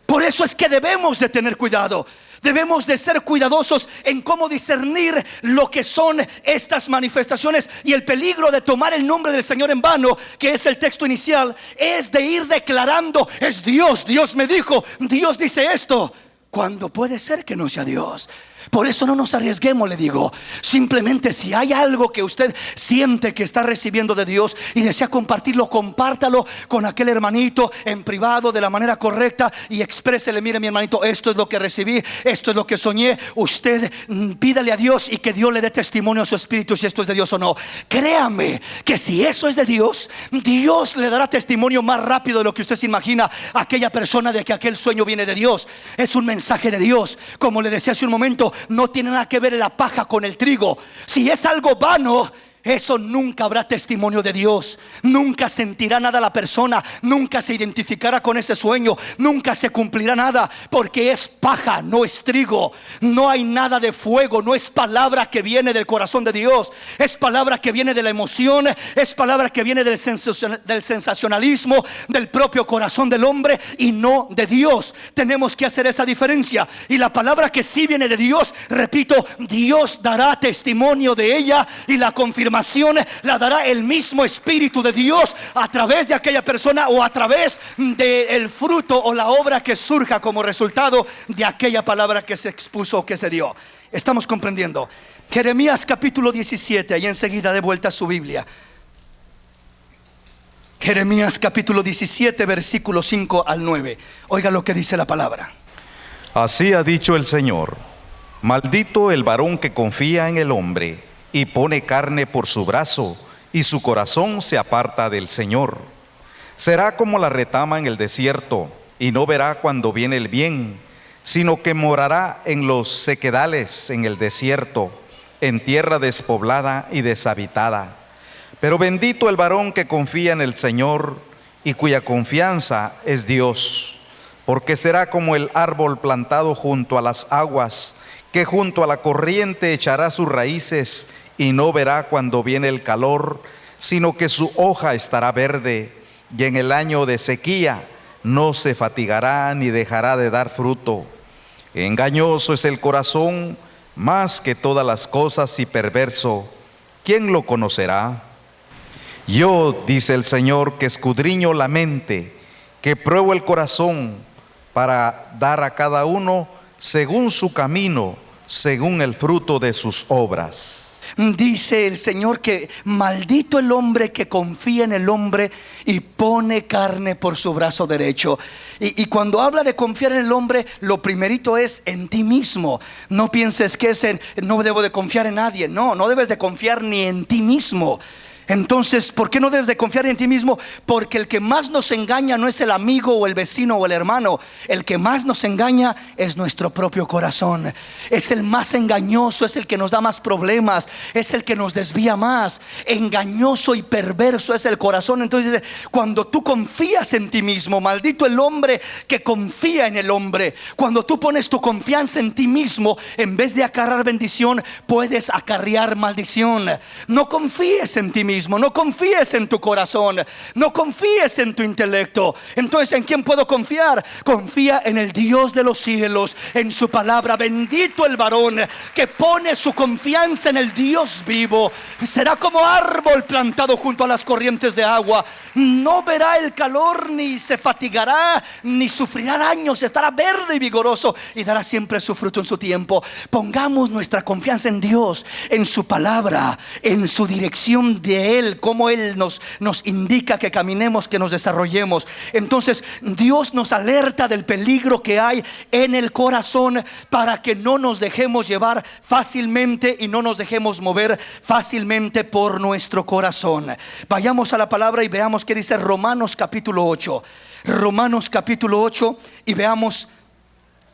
Por eso es que debemos de tener cuidado. Debemos de ser cuidadosos en cómo discernir lo que son estas manifestaciones. Y el peligro de tomar el nombre del Señor en vano, que es el texto inicial, es de ir declarando, es Dios, Dios me dijo, Dios dice esto, cuando puede ser que no sea Dios. Por eso no nos arriesguemos, le digo. Simplemente si hay algo que usted siente que está recibiendo de Dios y desea compartirlo, compártalo con aquel hermanito en privado de la manera correcta y exprésele, mire mi hermanito, esto es lo que recibí, esto es lo que soñé. Usted pídale a Dios y que Dios le dé testimonio a su espíritu si esto es de Dios o no. Créame que si eso es de Dios, Dios le dará testimonio más rápido de lo que usted se imagina a aquella persona de que aquel sueño viene de Dios. Es un mensaje de Dios. Como le decía hace un momento, no tiene nada que ver la paja con el trigo. Si es algo vano, eso nunca habrá testimonio de Dios. Nunca sentirá nada la persona, nunca se identificará con ese sueño, nunca se cumplirá nada, porque es paja, no es trigo. No hay nada de fuego, no es palabra que viene del corazón de Dios. Es palabra que viene de la emoción, es palabra que viene del sensacionalismo del propio corazón del hombre y no de Dios. Tenemos que hacer esa diferencia. Y la palabra que sí viene de Dios, repito, Dios dará testimonio de ella, y la confirmación la dará el mismo Espíritu de Dios a través de aquella persona, o a través del fruto o la obra que surja como resultado de aquella palabra que se expuso o que se dio. Estamos comprendiendo. Jeremías capítulo 17, ahí enseguida de vuelta a su Biblia. Jeremías capítulo 17, versículo 5 al 9. Oiga lo que dice la palabra. Así ha dicho el Señor: maldito el varón que confía en el hombre y pone carne por su brazo, y su corazón se aparta del Señor. Será como la retama en el desierto, y no verá cuando viene el bien, sino que morará en los sequedales, en el desierto, en tierra despoblada y deshabitada. Pero bendito el varón que confía en el Señor y cuya confianza es Dios, porque será como el árbol plantado junto a las aguas, que junto a la corriente echará sus raíces y no verá cuando viene el calor, sino que su hoja estará verde, y en el año de sequía no se fatigará ni dejará de dar fruto. Engañoso es el corazón más que todas las cosas y perverso. ¿Quién lo conocerá? Yo, dice el Señor, que escudriño la mente, que pruebo el corazón, para dar a cada uno según su camino, según el fruto de sus obras. Dice el Señor que maldito el hombre que confía en el hombre y pone carne por su brazo derecho. Y cuando habla de confiar en el hombre, lo primerito es en ti mismo. No pienses que no debo de confiar en nadie. No debes de confiar ni en ti mismo. Entonces, ¿por qué no debes de confiar en ti mismo? Porque el que más nos engaña no es el amigo o el vecino o el hermano. El que más nos engaña es nuestro propio corazón. Es el más engañoso, es el que nos da más problemas, es el que nos desvía más. Engañoso y perverso es el corazón. Entonces, cuando tú confías en ti mismo, maldito el hombre que confía en el hombre. Cuando tú pones tu confianza en ti mismo, en vez de acarrear bendición, puedes acarrear maldición. No confíes en ti mismo. No confíes en tu corazón, no confíes en tu intelecto. Entonces, ¿en quién puedo confiar? Confía en el Dios de los cielos, en su palabra. Bendito el varón que pone su confianza en el Dios vivo. Será como árbol plantado junto a las corrientes de agua. No verá el calor, ni se fatigará, ni sufrirá daños. Estará verde y vigoroso y dará siempre su fruto en su tiempo. Pongamos nuestra confianza en Dios, en su palabra, en su dirección de Él, como Él nos indica que caminemos, que nos desarrollemos. Entonces Dios nos alerta del peligro que hay en el corazón, para que no nos dejemos llevar fácilmente y no nos dejemos mover fácilmente por nuestro corazón. Vayamos a la palabra y veamos qué dice Romanos capítulo 8. Romanos capítulo 8, y veamos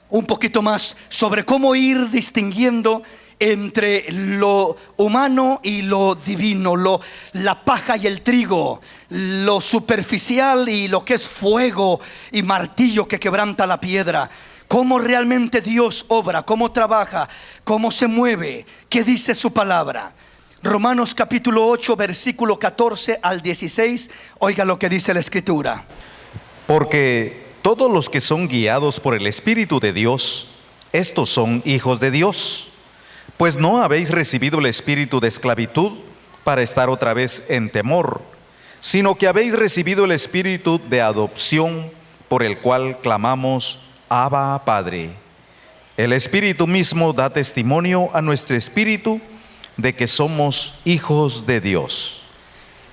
un poquito más sobre cómo ir distinguiendo entre lo humano y lo divino, la paja y el trigo, lo superficial y lo que es fuego y martillo que quebranta la piedra. Cómo realmente Dios obra, cómo trabaja, cómo se mueve, qué dice su palabra. Romanos capítulo 8, versículo 14 al 16. Oiga lo que dice la escritura. Porque todos los que son guiados por el Espíritu de Dios, estos son hijos de Dios. Pues no habéis recibido el espíritu de esclavitud para estar otra vez en temor, sino que habéis recibido el espíritu de adopción, por el cual clamamos, Abba, Padre. El Espíritu mismo da testimonio a nuestro espíritu de que somos hijos de Dios.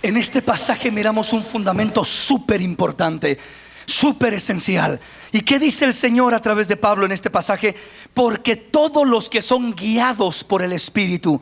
En este pasaje miramos un fundamento súper importante, súper esencial. ¿Y qué dice el Señor a través de Pablo en este pasaje? Porque todos los que son guiados por el Espíritu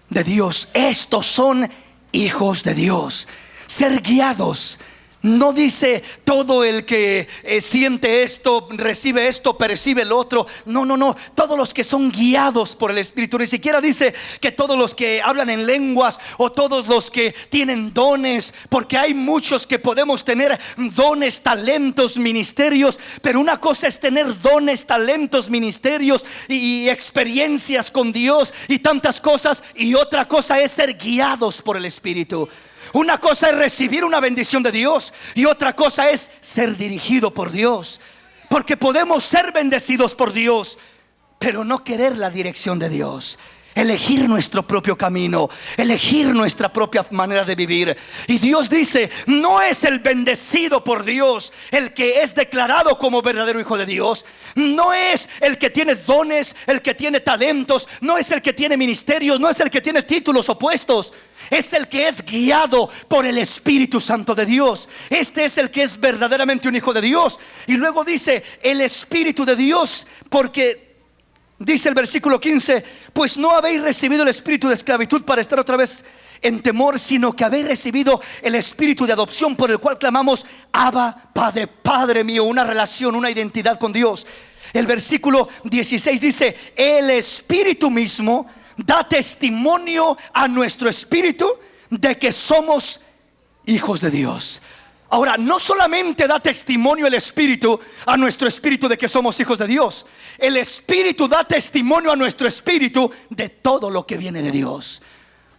de Dios, estos son hijos de Dios. Ser guiados no dice todo el que siente esto, recibe esto, percibe el otro. No, todos los que son guiados por el Espíritu. Ni siquiera dice que todos los que hablan en lenguas o todos los que tienen dones, porque hay muchos que podemos tener dones, talentos, ministerios. Pero una cosa es tener dones, talentos, ministerios y experiencias con Dios y tantas cosas, y otra cosa es ser guiados por el Espíritu. Una cosa es recibir una bendición de Dios y otra cosa es ser dirigido por Dios. Porque podemos ser bendecidos por Dios, pero no querer la dirección de Dios. Elegir nuestro propio camino, elegir nuestra propia manera de vivir. Y Dios dice, no es el bendecido por Dios el que es declarado como verdadero hijo de Dios. No es el que tiene dones, el que tiene talentos, no es el que tiene ministerios, no es el que tiene títulos o puestos. Es el que es guiado por el Espíritu Santo de Dios. Este es el que es verdaderamente un hijo de Dios. Y luego dice el Espíritu de Dios, porque dice el versículo 15, pues no habéis recibido el espíritu de esclavitud para estar otra vez en temor, sino que habéis recibido el espíritu de adopción, por el cual clamamos, Abba, Padre. Padre mío, una relación, una identidad con Dios. El versículo 16 dice, el Espíritu mismo da testimonio a nuestro espíritu de que somos hijos de Dios. Ahora, no solamente da testimonio el Espíritu a nuestro espíritu de que somos hijos de Dios. El Espíritu da testimonio a nuestro espíritu de todo lo que viene de Dios.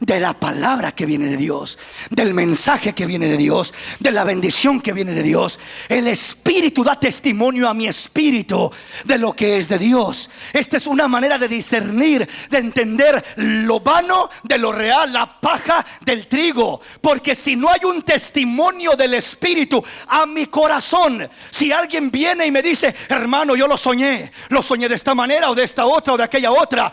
De la palabra que viene de Dios, del mensaje que viene de Dios, de la bendición que viene de Dios. El Espíritu da testimonio a mi espíritu de lo que es de Dios. Esta es una manera de discernir, de entender lo vano de lo real, la paja del trigo. Porque si no hay un testimonio del Espíritu a mi corazón, si alguien viene y me dice, hermano, yo lo soñé de esta manera o de esta otra o de aquella otra,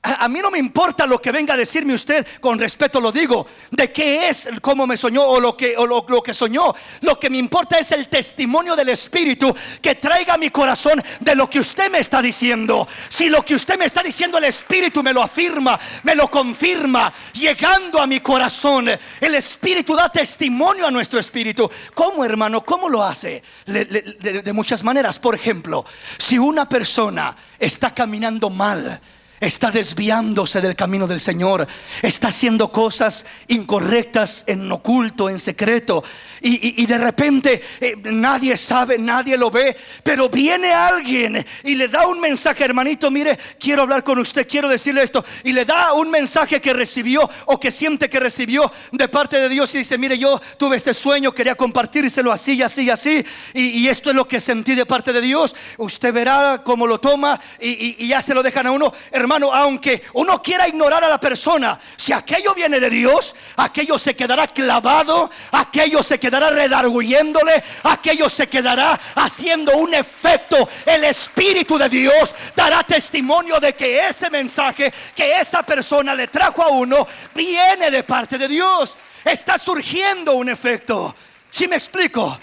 A mí no me importa lo que venga a decirme usted, con respeto lo digo, de qué es, cómo me soñó o lo que soñó. Lo que me importa es el testimonio del Espíritu que traiga a mi corazón de lo que usted me está diciendo. Si lo que usted me está diciendo, el Espíritu me lo afirma, me lo confirma, llegando a mi corazón, el Espíritu da testimonio a nuestro espíritu. ¿Cómo, hermano? ¿Cómo lo hace? De muchas maneras. Por ejemplo, si una persona está caminando mal, está desviándose del camino del Señor, está haciendo cosas incorrectas en oculto, en secreto, y de repente nadie sabe, nadie lo ve, pero viene alguien y le da un mensaje: hermanito, mire, quiero hablar con usted, quiero decirle esto, y le da un mensaje que recibió o que siente que recibió de parte de Dios, y dice: mire, yo tuve este sueño, quería compartírselo así y así y así, y esto es lo que sentí de parte de Dios. Usted verá cómo lo toma, y ya se lo dejan a uno. Hermano, aunque uno quiera ignorar a la persona, si aquello viene de Dios, aquello se quedará clavado, aquello se quedará redarguyéndole, aquello se quedará haciendo un efecto. El Espíritu de Dios dará testimonio de que ese mensaje que esa persona le trajo a uno viene de parte de Dios. Está surgiendo un efecto. ¿Sí me explico?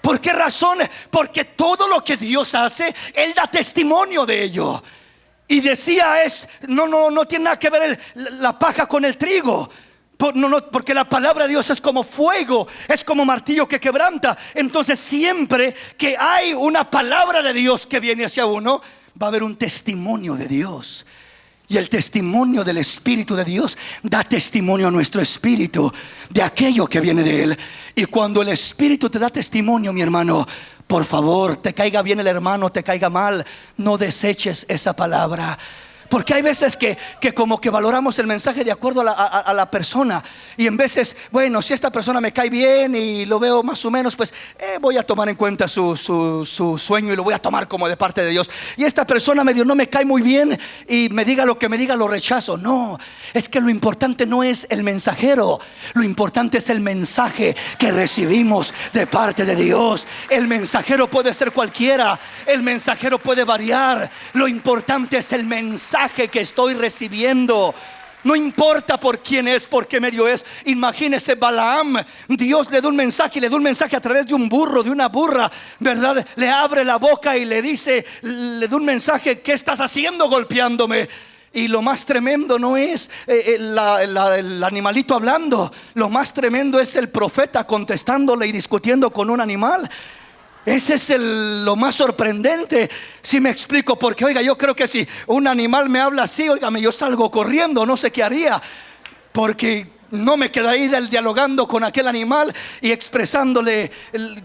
¿Por qué razón? Porque todo lo que Dios hace, Él da testimonio de ello. Y decía, no tiene nada que ver la paja con el trigo. Porque la palabra de Dios es como fuego, es como martillo que quebranta. Entonces siempre que hay una palabra de Dios que viene hacia uno, va a haber un testimonio de Dios. Y el testimonio del Espíritu de Dios da testimonio a nuestro espíritu de aquello que viene de Él. Y cuando el Espíritu te da testimonio, mi hermano, por favor, te caiga bien el hermano, te caiga mal, no deseches esa palabra. Porque hay veces que como que valoramos el mensaje de acuerdo a la persona. Y en veces, bueno, si esta persona me cae bien y lo veo más o menos, pues voy a tomar en cuenta su sueño y lo voy a tomar como de parte de Dios. Y esta persona medio no me cae muy bien y me diga lo que me diga, lo rechazo. No, es que lo importante no es el mensajero, lo importante es el mensaje que recibimos de parte de Dios. El mensajero puede ser cualquiera, el mensajero puede variar. Lo importante es el mensaje que estoy recibiendo. No importa por quién es, por qué medio es. Imagínese Balaam, Dios le da un mensaje, y le da un mensaje a través de un burro, de una burra, ¿verdad? Le abre la boca y le dice, le da un mensaje: ¿qué estás haciendo golpeándome? Y lo más tremendo no es el animalito hablando. Lo más tremendo es el profeta contestándole y discutiendo con un animal. Ese es lo más sorprendente. Si me explico, porque oiga, yo creo que si un animal me habla así, oígame, yo salgo corriendo, no sé qué haría, porque no me quedaría dialogando con aquel animal y expresándole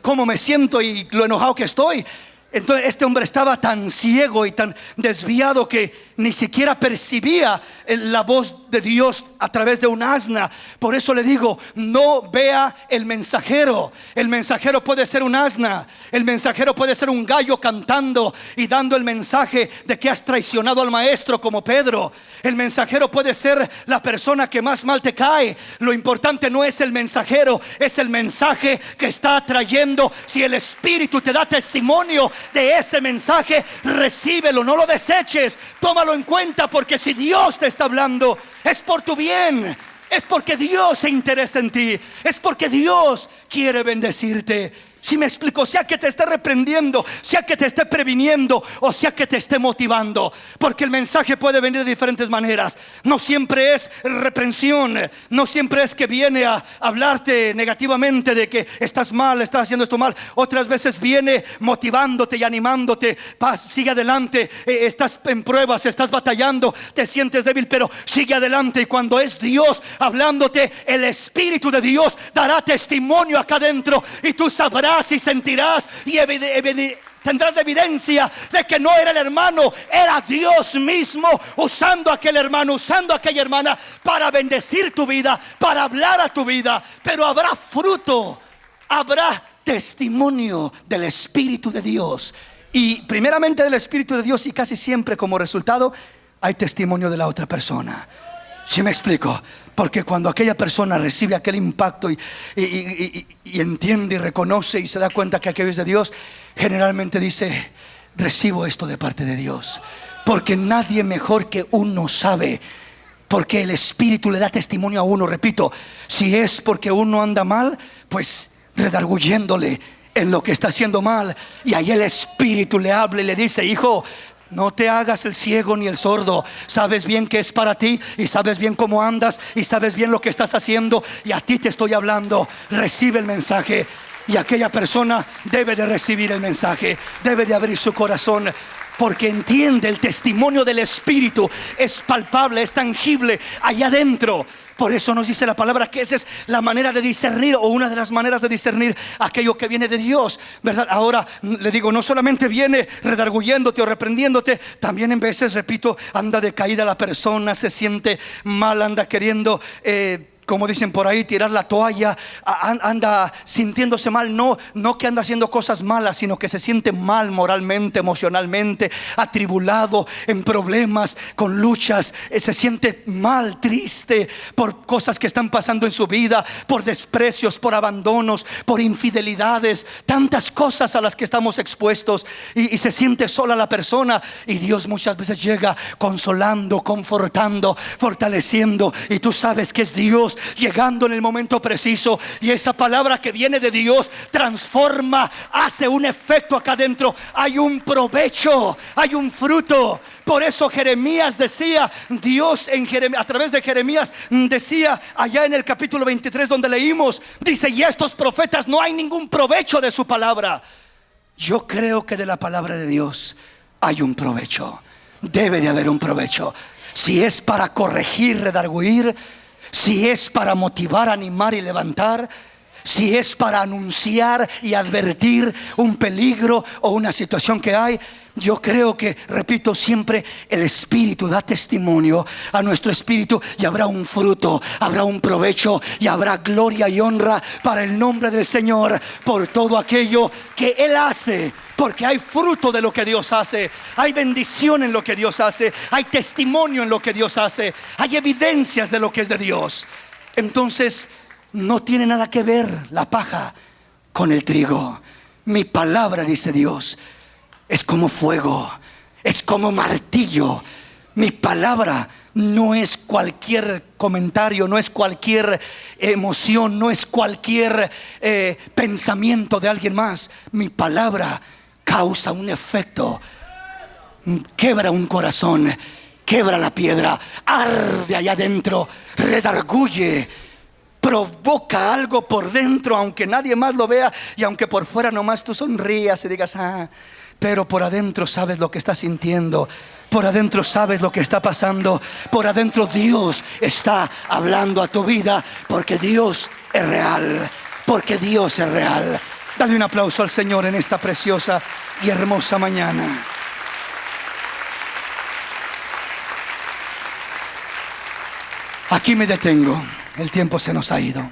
cómo me siento y lo enojado que estoy. Entonces este hombre estaba tan ciego y tan desviado que ni siquiera percibía la voz de Dios a través de un asna. Por eso le digo, no vea el mensajero. El mensajero puede ser un asna, el mensajero puede ser un gallo cantando y dando el mensaje de que has traicionado al maestro, como Pedro. El mensajero puede ser la persona que más mal te cae. Lo importante no es el mensajero, es el mensaje que está trayendo. Si el Espíritu te da testimonio de ese mensaje, recíbelo, no lo deseches, tómalo en cuenta, porque si Dios te está hablando, es por tu bien, es porque Dios se interesa en ti, es porque Dios quiere bendecirte. Si me explico, sea que te esté reprendiendo, sea que te esté previniendo, o sea que te esté motivando, porque el mensaje puede venir de diferentes maneras. No siempre es reprensión, no siempre es que viene a hablarte negativamente de que estás mal, estás haciendo esto mal. Otras veces viene motivándote y animándote: sigue adelante, estás en pruebas, estás batallando, te sientes débil, pero sigue adelante. Y cuando es Dios hablándote, el Espíritu de Dios dará testimonio acá adentro, y tú sabrás y sentirás y tendrás la evidencia de que no era el hermano, era Dios mismo usando a aquel hermano, usando a aquella hermana para bendecir tu vida, para hablar a tu vida. Pero habrá fruto, habrá testimonio del Espíritu de Dios, y primeramente del Espíritu de Dios, y casi siempre como resultado hay testimonio de la otra persona. ¿Sí me explico? Porque cuando aquella persona recibe aquel impacto y entiende y reconoce y se da cuenta que aquello es de Dios, generalmente dice: recibo esto de parte de Dios. porque nadie mejor que uno sabe. Porque el Espíritu le da testimonio a uno. Repito, si es porque uno anda mal, pues redarguyéndole en lo que está haciendo mal, y ahí el Espíritu le habla y le dice: hijo, no te hagas el ciego ni el sordo. Sabes bien que es para ti, y sabes bien cómo andas, y sabes bien lo que estás haciendo, y a ti te estoy hablando. Recibe el mensaje. Y aquella persona debe de recibir el mensaje, debe de abrir su corazón, porque entiende, el testimonio del Espíritu es palpable, es tangible allá adentro. Por eso nos dice la palabra que esa es la manera de discernir, o una de las maneras de discernir aquello que viene de Dios, ¿verdad? Ahora le digo, no solamente viene redarguyéndote o reprendiéndote, también en veces, repito, anda decaída la persona, se siente mal, anda queriendo como dicen por ahí, tirar la toalla, anda sintiéndose mal. No que anda haciendo cosas malas, sino que se siente mal moralmente, emocionalmente, atribulado, en problemas, con luchas. Se siente mal, triste por cosas que están pasando en su vida, por desprecios, por abandonos, por infidelidades, tantas cosas a las que estamos expuestos, y se siente sola la persona. Y Dios muchas veces llega consolando, confortando, fortaleciendo, y tú sabes que es Dios llegando en el momento preciso, y esa palabra que viene de Dios transforma, hace un efecto acá adentro. Hay un provecho, hay un fruto. Por eso Jeremías decía, Dios a través de Jeremías decía allá en el capítulo 23 donde leímos, dice: y estos profetas no hay ningún provecho de su palabra. Yo creo que de la palabra de Dios hay un provecho, debe de haber un provecho. Si es para corregir, redarguir, si es para motivar, animar y levantar, si es para anunciar y advertir un peligro o una situación que hay, yo creo que, repito, siempre el Espíritu da testimonio a nuestro espíritu, y habrá un fruto, habrá un provecho, y habrá gloria y honra para el nombre del Señor por todo aquello que Él hace. Porque hay fruto de lo que Dios hace, hay bendición en lo que Dios hace, hay testimonio en lo que Dios hace, hay evidencias de lo que es de Dios. Entonces no tiene nada que ver la paja con el trigo. Mi palabra, dice Dios, es como fuego, es como martillo. Mi palabra no es cualquier comentario, no es cualquier emoción, no es cualquier pensamiento de alguien más. Mi palabra causa un efecto, quebra un corazón, quebra la piedra, arde allá adentro, redarguye, provoca algo por dentro, aunque nadie más lo vea, y aunque por fuera nomás tú sonrías y digas: pero por adentro sabes lo que estás sintiendo, por adentro sabes lo que está pasando, por adentro Dios está hablando a tu vida, porque Dios es real, porque Dios es real. Dale un aplauso al Señor en esta preciosa y hermosa mañana. Aquí me detengo, el tiempo se nos ha ido.